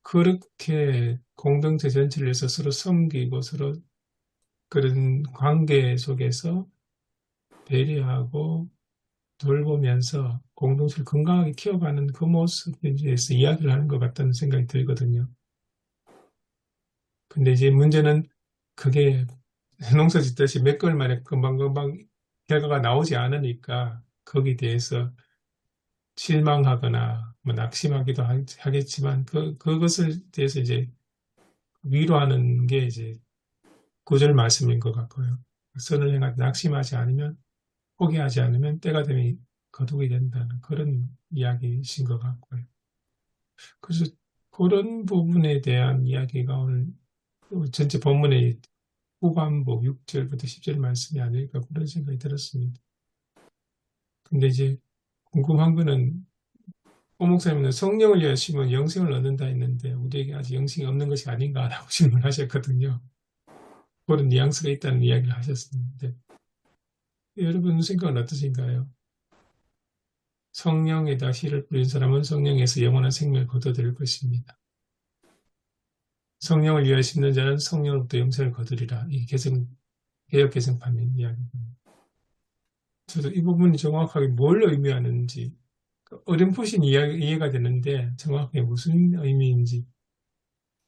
[SPEAKER 4] 그렇게 공동체 전체를 위해서 서로 섬기고 서로 그런 관계 속에서 배려하고 돌보면서 공동체를 건강하게 키워가는 그 모습에 대해서 이야기를 하는 것 같다는 생각이 들거든요. 근데 이제 문제는 그게 농사 짓듯이 몇 개월 만에 금방금방 결과가 나오지 않으니까 거기에 대해서 실망하거나 뭐 낙심하기도 하겠지만 그것을 대해서 이제 위로하는 게 이제 구절 말씀인 것 같고요. 선을 행하되 낙심하지 않으면 포기하지 않으면 때가 되면 거두게 된다는 그런 이야기이신 것 같고요. 그래서 그런 부분에 대한 이야기가 오늘 전체 본문의 후반부 6절부터 10절 말씀이 아닐까 그런 생각이 들었습니다. 근데 이제 궁금한 거는 오 목사님은 성령을 여시면 영생을 얻는다 했는데 우리에게 아직 영생이 없는 것이 아닌가라고 질문하셨거든요. 그런 뉘앙스가 있다는 이야기를 하셨는데 여러분 생각은 어떠신가요? 성령에다 씨를 뿌린 사람은 성령에서 영원한 생명을 거둬들일 것입니다. 성령을 위하여 심는 자는 성령으로부터 영생을 거두리라. 이 개역 개정판의 이야기입니다. 저도 이 부분이 정확하게 뭘 의미하는지 어렴풋이 이해가 되는데 정확하게 무슨 의미인지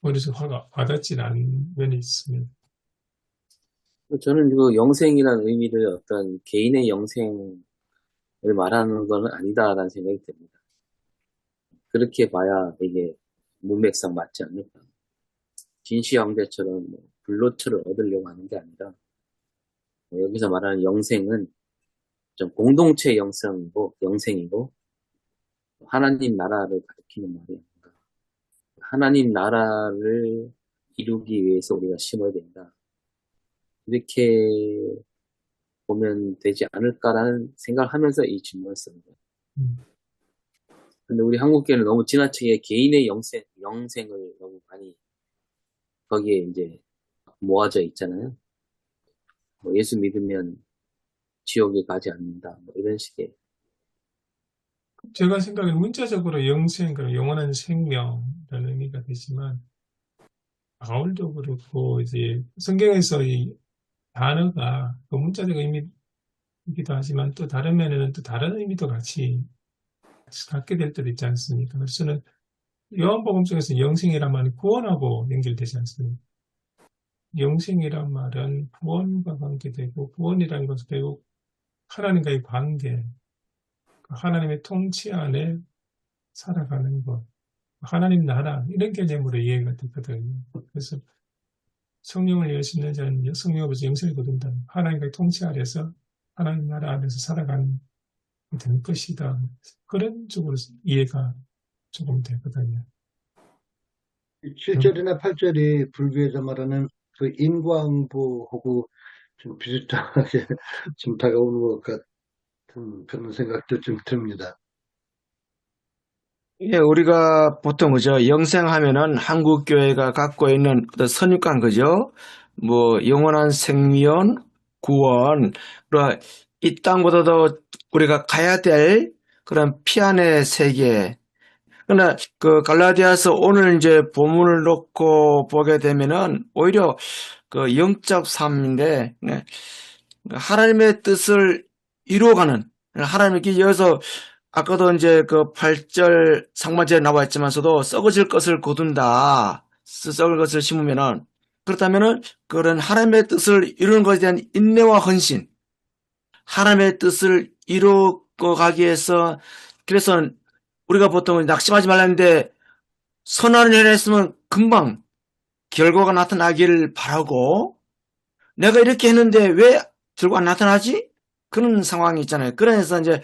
[SPEAKER 4] 머릿속에 와닿지 않은 면이 있습니다.
[SPEAKER 3] 저는 그 영생이라는 의미를 어떤 개인의 영생을 말하는 건 아니다라는 생각이 듭니다. 그렇게 봐야 이게 문맥상 맞지 않을까. 진시 형제처럼 불로처를 얻으려고 하는 게 아니라 여기서 말하는 영생은 좀 공동체 영생이고 하나님 나라를 가리키는 말이 아닌가. 하나님 나라를 이루기 위해서 우리가 심어야 된다. 이렇게 보면 되지 않을까라는 생각을 하면서 이 질문을 씁니다. 근데 우리 한국교회는 너무 지나치게 개인의 영생을 너무 많이 거기에 이제 모아져 있잖아요. 뭐 예수 믿으면 지옥에 가지 않는다. 뭐 이런 식의.
[SPEAKER 4] 제가 생각에는 문자적으로 영생, 영원한 생명이라는 의미가 되지만 바울도 그렇고 이제 성경에서 이 단어가 그 문자적 의미이기도 하지만 또 다른 면에는 또 다른 의미도 같이 갖게 될 때도 있지 않습니까? 그래서 저는 요한복음 속에서 영생이란 말이 구원하고 연결되지 않습니까? 영생이란 말은 구원과 관계되고 구원이라는 것은 결국 하나님과의 관계, 하나님의 통치 안에 살아가는 것, 하나님 나라 이런 개념으로 이해가 되거든요. 그래서 성령을 위하여 심는 자는 성령으로부터 영생을 거둔다. 하나님과의 통치 아래서 하나님 나라 안에서 살아가는 될 것이다. 그런 쪽으로 이해가 조금 되거든요.
[SPEAKER 7] 7절이나 8절이 불교에서 말하는 그 인과응보하고 좀 비슷하게 좀 다가오는 것 같은 그런 생각도 좀 듭니다.
[SPEAKER 6] 예, 우리가 보통 그죠? 영생하면은 한국 교회가 갖고 있는 어떤 선입관 그죠? 뭐 영원한 생명, 구원, 그리고 이 땅보다도 우리가 가야 될 그런 피안의 세계. 그러나 그 갈라디아서 오늘 이제 본문을 놓고 보게 되면은 오히려 그 영적 삶인데 하나님의 뜻을 이루어가는 하나님께 여기서 아까도 이제 그 8절 상반절에 나와 있지만서도 썩어질 것을 거둔다. 썩을 것을 심으면은 그렇다면은 그런 하나님의 뜻을 이루는 것에 대한 인내와 헌신, 하나님의 뜻을 이루어 가기 위해서 그래서 우리가 보통 낙심하지 말라는데 선한 일을 했으면 금방 결과가 나타나기를 바라고 내가 이렇게 했는데 왜 결과가 안 나타나지? 그런 상황이 있잖아요. 그래서 이제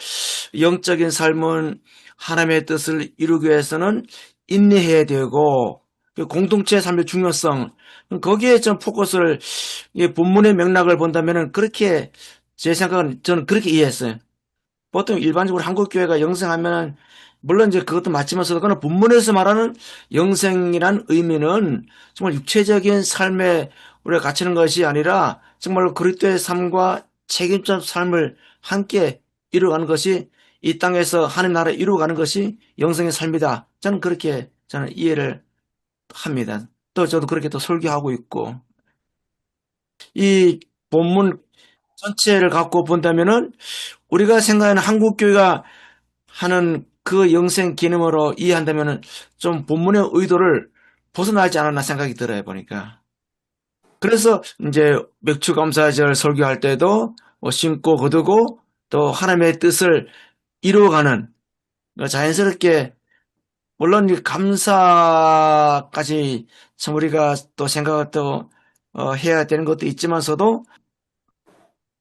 [SPEAKER 6] 영적인 삶은 하나님의 뜻을 이루기 위해서는 인내해야 되고 공동체의 삶의 중요성 거기에 좀 포커스를 본문의 맥락을 본다면은 그렇게 제 생각은 저는 그렇게 이해했어요. 보통 일반적으로 한국 교회가 영생하면은 물론 이제 그것도 맞지만서도 그러나 본문에서 말하는 영생이란 의미는 정말 육체적인 삶에 우리가 갇히는 것이 아니라 정말 그리스도의 삶과 책임져 삶을 함께 이루어가는 것이 이 땅에서 하나님 나라를 이루어가는 것이 영생의 삶이다. 저는 그렇게 이해를 합니다. 또 저도 그렇게 또 설교하고 있고 이 본문 전체를 갖고 본다면은 우리가 생각하는 한국 교회가 하는 그 영생 기능으로 이해한다면은 좀 본문의 의도를 벗어나지 않았나 생각이 들어요 보니까. 그래서 이제 맥추감사절 설교할 때도 심고 거두고 또 하나님의 뜻을 이루어가는 자연스럽게 물론 이 감사까지 참 우리가 또 생각을 또 해야 되는 것도 있지만서도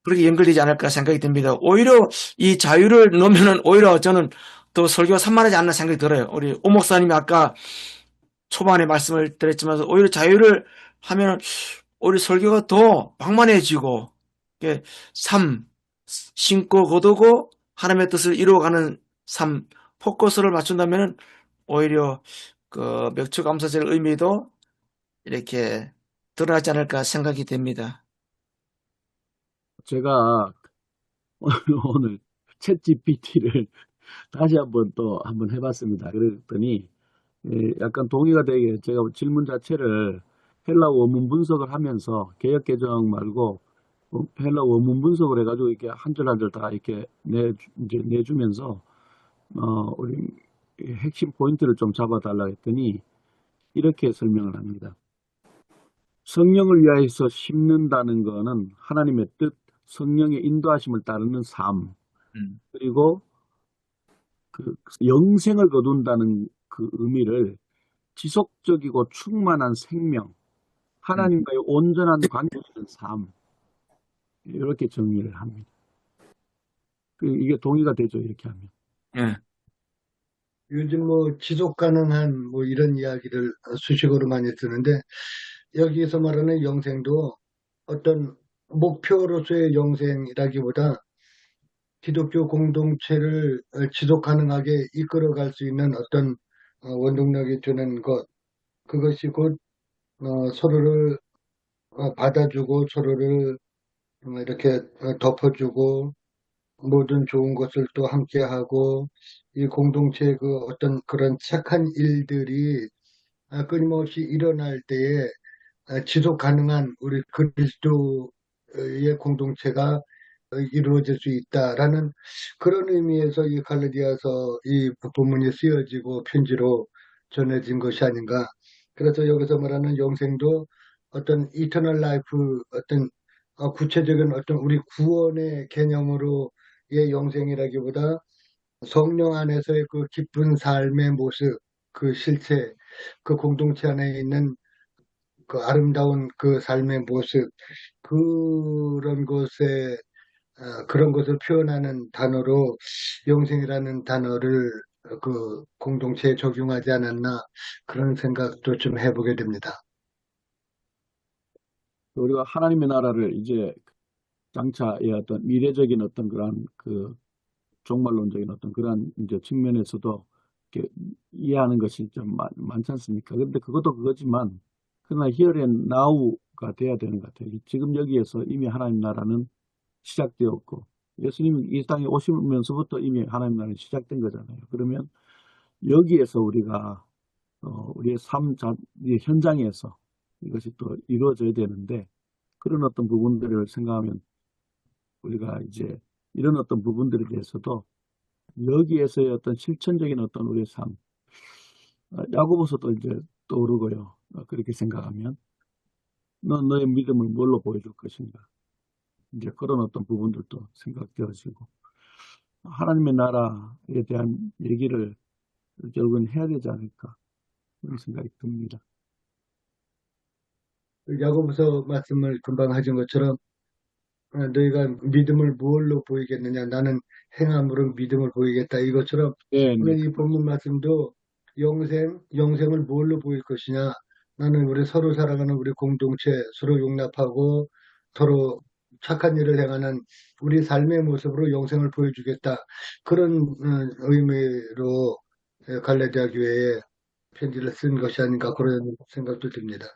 [SPEAKER 6] 그렇게 연결되지 않을까 생각이 듭니다. 오히려 이 자유를 놓으면은 오히려 저는 또 설교가 산만하지 않나 생각이 들어요. 우리 오 목사님이 아까 초반에 말씀을 드렸지만 오히려 자유를 하면 오히려 설교가 더 방만해지고 이게 삶, 신고 거두고 하나님의 뜻을 이루어가는 삶, 포커스를 맞춘다면 오히려 그 맥주감사절 의미도 이렇게 드러나지 않을까 생각이 됩니다.
[SPEAKER 5] 제가 오늘 챗 GPT를 다시 한번 해봤습니다. 그랬더니 약간 동의가 되게 제가 질문 자체를 헬라 원문 분석을 하면서 개역 개정 말고 헬라 원문 분석을 해가지고 이렇게 한 줄 한 줄 다 이렇게 이제 내주면서 우리 핵심 포인트를 좀 잡아달라 했더니 이렇게 설명을 합니다. 성령을 위하여서 심는다는 거는 하나님의 뜻, 성령의 인도하심을 따르는 삶, 그리고 그 영생을 거둔다는 그 의미를 지속적이고 충만한 생명, 하나님과의 온전한 관계 있는 삶, 이렇게 정리를 합니다. 이게 동의가 되죠, 이렇게 하면.
[SPEAKER 6] 예.
[SPEAKER 7] 요즘 뭐 지속 가능한 뭐 이런 이야기를 수식어로 많이 쓰는데 여기에서 말하는 영생도 어떤 목표로서의 영생이라기보다 기독교 공동체를 지속 가능하게 이끌어갈 수 있는 어떤 원동력이 되는 것, 그것이 곧 서로를 받아주고 서로를 이렇게 덮어주고 모든 좋은 것을 또 함께하고 이 공동체의 그 어떤 그런 착한 일들이 끊임없이 일어날 때에 지속 가능한 우리 그리스도의 공동체가 이루어질 수 있다라는 그런 의미에서 이 갈라디아서 이 본문이 쓰여지고 편지로 전해진 것이 아닌가. 그래서 여기서 말하는 영생도 어떤 이터널 라이프, 어떤 구체적인 어떤 우리 구원의 개념으로의 영생이라기보다 성령 안에서의 그 기쁜 삶의 모습, 그 실체, 그 공동체 안에 있는 그 아름다운 그 삶의 모습, 그런 것에 그런 것을 표현하는 단어로 영생이라는 단어를 그 공동체에 적용하지 않았나 그런 생각도 좀 해보게 됩니다.
[SPEAKER 5] 우리가 하나님의 나라를 이제 장차의 어떤 미래적인 어떤 그런 그 종말론적인 어떤 그런 이제 측면에서도 이렇게 이해하는 것이 좀 많지 않습니까? 그런데 그것도 그거지만 그러나 here and now가 돼야 되는 것 같아요. 지금 여기에서 이미 하나님 나라는 시작되었고 예수님이 이 땅에 오시면서부터 이미 하나님 나라는 시작된 거잖아요. 그러면 여기에서 우리가 우리의 삶 현장에서 이것이 또 이루어져야 되는데 그런 어떤 부분들을 생각하면 우리가 이제 이런 어떤 부분들에 대해서도 여기에서의 어떤 실천적인 어떤 우리의 삶, 야고보서도 이제 떠오르고요. 그렇게 생각하면 넌 너의 믿음을 뭘로 보여줄 것인가? 이제 그런 어떤 부분들도 생각되어지고 하나님의 나라에 대한 얘기를 결국은 해야 되지 않을까 그런 생각이 듭니다.
[SPEAKER 7] 야고보서 말씀을 금방 하신 것처럼 너희가 믿음을 무엇로 보이겠느냐? 나는 행함으로 믿음을 보이겠다. 이것처럼
[SPEAKER 5] 네,
[SPEAKER 7] 오늘
[SPEAKER 5] 네.
[SPEAKER 7] 이 본문 말씀도 영생을 무엇로 보일 것이냐? 나는 우리 서로 사랑하는 우리 공동체, 서로 용납하고 서로 착한 일을 행하는 우리 삶의 모습으로 영생을 보여주겠다. 그런 의미로 갈라디아 교회에 편지를 쓴 것이 아닌가 그런 생각도 듭니다.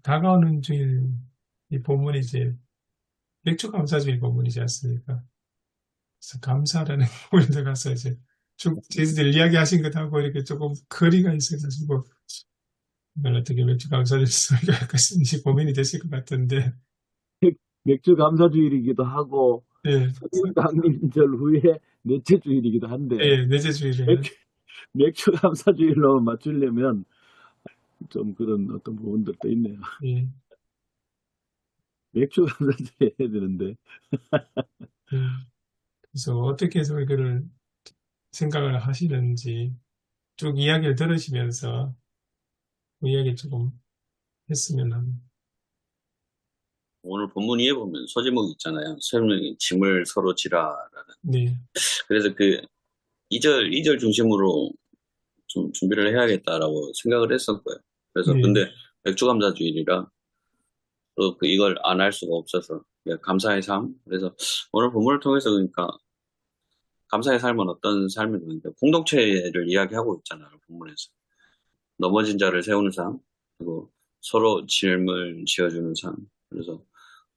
[SPEAKER 4] 다가오는 주일 이 본문이 이제 맥주 감사주일 본문이지 않습니까? 그래서 감사라는 부분에 들어가서 이제 쭉 제주들 이야기하신 것하고 이렇게 조금 거리가 있어가지고 이걸 어떻게 맥주 감사주일 설교할까 고민이 되실 것 같은데
[SPEAKER 5] 맥주 감사주일이기도 하고
[SPEAKER 4] 예,
[SPEAKER 5] 성령강림절 후에 넷째 주일이기도 한데
[SPEAKER 4] 예, 넷째 주일에
[SPEAKER 5] 맥주 감사주일로 맞추려면 좀 그런 어떤 부분들도 있네요.
[SPEAKER 4] 예,
[SPEAKER 5] 맥주 감사제 해야 되는데.
[SPEAKER 4] 예. 그래서 어떻게 해서 이거를 생각을 하시는지 쭉 이야기를 들으시면서 그 이야기 조금 했으면 합니다.
[SPEAKER 1] 오늘 본문 위에 보면 소제목이 있잖아요. 설명이 짐을 서로 지라라는.
[SPEAKER 4] 네,
[SPEAKER 1] 그래서 그 2절 중심으로 좀 준비를 해야겠다라고 생각을 했었고요. 그래서
[SPEAKER 4] 네,
[SPEAKER 1] 근데 맥주감사주일이라 또 이걸 안 할 수가 없어서 감사의 삶. 그래서 오늘 본문을 통해서 그러니까 감사의 삶은 어떤 삶이냐면 공동체를 이야기하고 있잖아요. 본문에서 넘어진 자를 세우는 삶, 그리고 서로 짐을 지어주는 삶. 그래서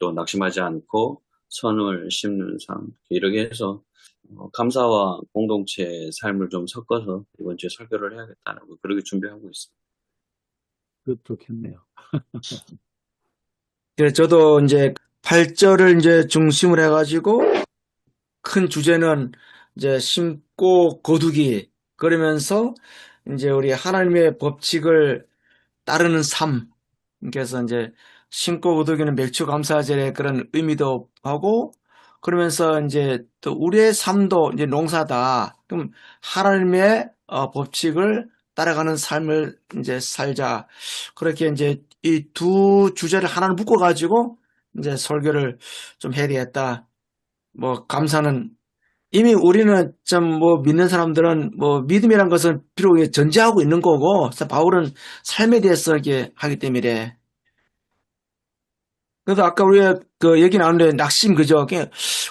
[SPEAKER 1] 또 낙심하지 않고 선을 심는 삶. 이렇게 해서 감사와 공동체의 삶을 좀 섞어서 이번 주에 설교를 해야겠다고 그렇게 준비하고 있습니다.
[SPEAKER 5] 그 좋겠네요.
[SPEAKER 6] 그래서 저도 이제 8절을 이제 중심을 해가지고 큰 주제는 이제 심고 거두기, 그러면서 이제 우리 하나님의 법칙을 따르는 삶. 그래서 이제 심고 거두기는 맥주 감사절의 그런 의미도 하고, 그러면서 이제 또 우리의 삶도 이제 농사다. 그럼 하나님의 법칙을 따라가는 삶을 이제 살자. 그렇게 이제 이 두 주제를 하나를 묶어가지고 이제 설교를 좀 해야 되겠다. 뭐 감사는 이미 우리는 좀 뭐 믿는 사람들은 뭐 믿음이란 것은 비록 전제하고 있는 거고, 그래서 바울은 삶에 대해서 이렇게 하기 때문에. 그래도 아까 우리가 그 얘기 나누는데 낙심 그죠?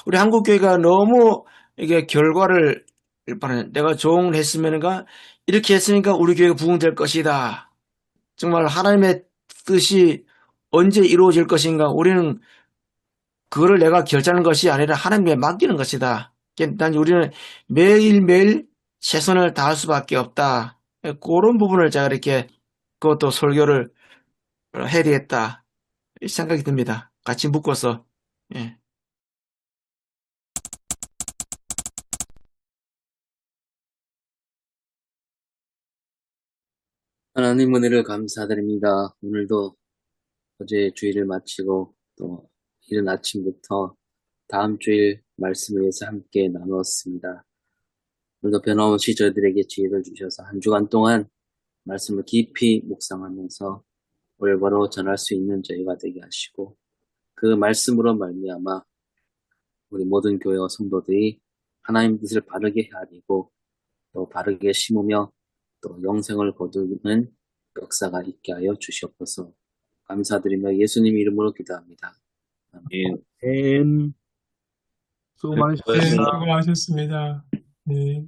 [SPEAKER 6] 우리 한국 교회가 너무 이게 결과를 일반은 내가 조언을 했으면가 이렇게 했으니까 우리 교회가 부흥될 것이다. 정말 하나님의 뜻이 언제 이루어질 것인가? 우리는 그거를 내가 결정하는 것이 아니라 하나님께 맡기는 것이다. 단 우리는 매일매일 최선을 다할 수밖에 없다. 그런 부분을 제가 이렇게 그것도 설교를 해야 되겠다. 이 생각이 듭니다. 같이 묶어서. 예.
[SPEAKER 3] 하나님 은혜를 감사드립니다. 오늘도 어제 주일을 마치고 또 이른 아침부터 다음 주일 말씀을 위해서 함께 나누었습니다. 오늘도 변함없이 저희들에게 지혜를 주셔서 한 주간 동안 말씀을 깊이 묵상하면서 올바로 전할 수 있는 저희가 되게 하시고, 그 말씀으로 말미암아 우리 모든 교회와 성도들이 하나님 뜻을 바르게 헤아리고 또 바르게 심으며 또 영생을 거두는 역사가 있게 하여 주시옵소서. 감사드리며 예수님 이름으로 기도합니다. 아멘.
[SPEAKER 1] 예.
[SPEAKER 5] 수고 많으셨습니다.
[SPEAKER 4] 네,
[SPEAKER 1] 수고하셨습니다.
[SPEAKER 4] 수고하셨습니다. 네.